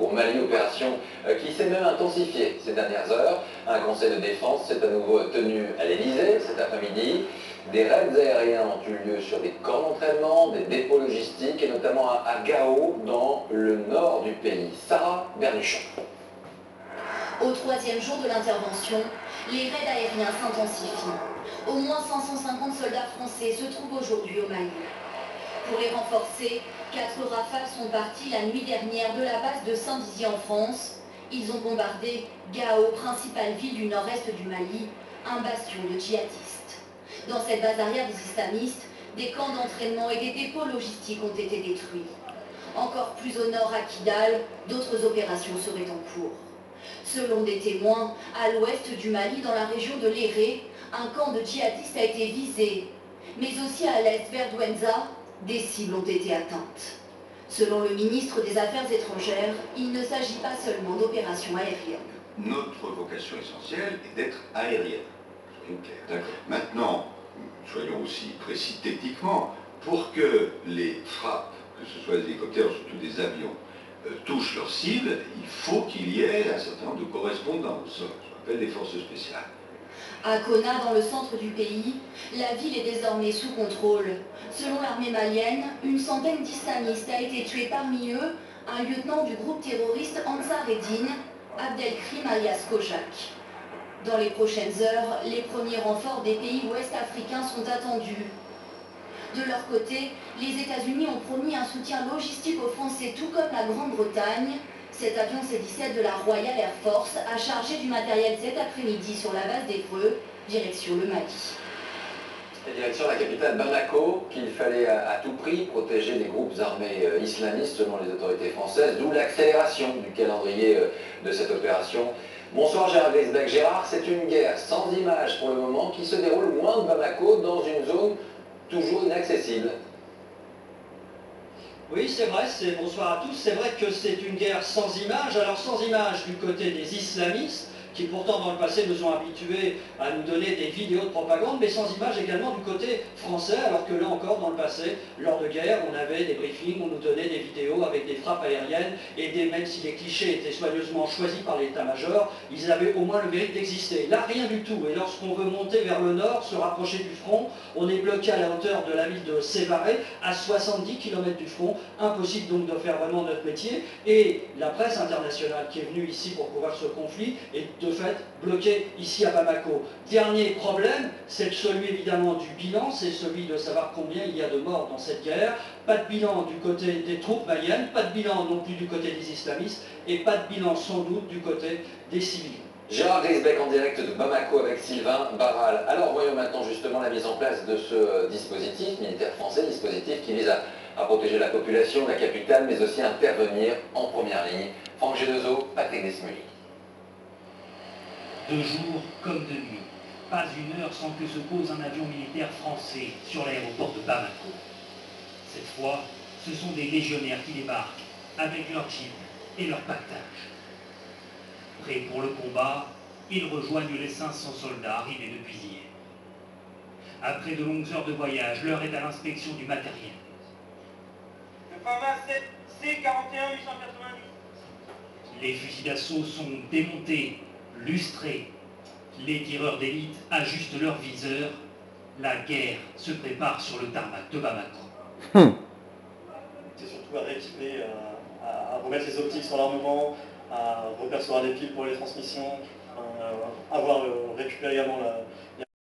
au Mali, opération qui s'est même intensifiée ces dernières heures. Un conseil de défense s'est à nouveau tenu à l'Elysée cet après-midi. Des raids aériens ont eu lieu sur des camps d'entraînement, des dépôts logistiques et notamment à Gao dans le nord du pays. Sarah Bernichon. Au troisième jour de l'intervention, les raids aériens s'intensifient. Au moins 550 soldats français se trouvent aujourd'hui au Mali. Pour les renforcer, 4 rafales sont partis la nuit dernière de la base de Saint-Dizier en France. Ils ont bombardé Gao, principale ville du nord-est du Mali, un bastion de djihadistes. Dans cette base arrière des islamistes, des camps d'entraînement et des dépôts logistiques ont été détruits. Encore plus au nord à Kidal, d'autres opérations seraient en cours. Selon des témoins, à l'ouest du Mali, dans la région de Léré, un camp de djihadistes a été visé. Mais aussi à l'est, vers Douenza, des cibles ont été atteintes. Selon le ministre des Affaires étrangères, il ne s'agit pas seulement d'opérations aériennes. Notre vocation essentielle est d'être aérienne. Soyons clairs. Maintenant, soyons aussi précis techniquement, pour que les frappes, que ce soit des hélicoptères ou surtout des avions, touchent leur cible, il faut qu'il y ait un certain nombre de correspondances, ce qu'on appelle des forces spéciales. À Kona, dans le centre du pays, la ville est désormais sous contrôle. Selon l'armée malienne, une centaine d'islamistes a été tuée, parmi eux un lieutenant du groupe terroriste Ansar Eddine, Abdelkrim alias Kojak. Dans les prochaines heures, les premiers renforts des pays ouest-africains sont attendus. De leur côté, les États-Unis ont promis un soutien logistique aux Français, tout comme la Grande-Bretagne. Cet avion C-17 de la Royal Air Force a chargé du matériel cet après-midi sur la base d'Évreux, direction le Mali. Et direction la capitale Bamako, qu'il fallait à tout prix protéger des groupes armés islamistes selon les autorités françaises, d'où l'accélération du calendrier de cette opération. Bonsoir Gérard Grisbeck. Gérard, c'est une guerre sans image pour le moment qui se déroule loin de Bamako dans une zone toujours inaccessible. Oui, c'est vrai, bonsoir à tous. C'est vrai que c'est une guerre sans image. Alors sans image du côté des islamistes, qui pourtant dans le passé nous ont habitués à nous donner des vidéos de propagande, mais sans image également du côté français, alors que là encore, dans le passé, lors de guerre, on avait des briefings, on nous donnait des vidéos avec des frappes aériennes, et même si les clichés étaient soigneusement choisis par l'état-major, ils avaient au moins le mérite d'exister. Là, rien du tout. Et lorsqu'on veut monter vers le nord, se rapprocher du front, on est bloqué à la hauteur de la ville de Sévaré, à 70 km du front. Impossible donc de faire vraiment notre métier. Et la presse internationale qui est venue ici pour couvrir ce conflit est de fait bloquée ici à Bamako. Dernier problème, c'est celui évidemment du bilan, c'est celui de savoir combien il y a de morts dans cette guerre. Pas de bilan du côté des troupes maliennes, pas de bilan non plus du côté des islamistes, et pas de bilan sans doute du côté des civils. Gérard Grisbeck en direct de Bamako avec Sylvain Barral. Alors voyons maintenant justement la mise en place de ce dispositif militaire français, dispositif qui vise à protéger la population, la capitale, mais aussi à intervenir en première ligne. Franck G2O, Patrick Desmully. De jour comme de nuit, pas une heure sans que se pose un avion militaire français sur l'aéroport de Bamako. Cette fois, ce sont des légionnaires qui débarquent avec leur jeep et leur pactage. Prêts pour le combat, ils rejoignent les 500 soldats arrivés depuis hier. Après de longues heures de voyage, l'heure est à l'inspection du matériel. Le format C41 890. Les fusils d'assaut sont démontés, lustrés. Les tireurs d'élite ajustent leurs viseurs. La guerre se prépare sur le tarmac de Bamako. C'est surtout à rééquiper, à remettre les optiques sur l'armement, à repercevoir les piles pour les transmissions, récupérer également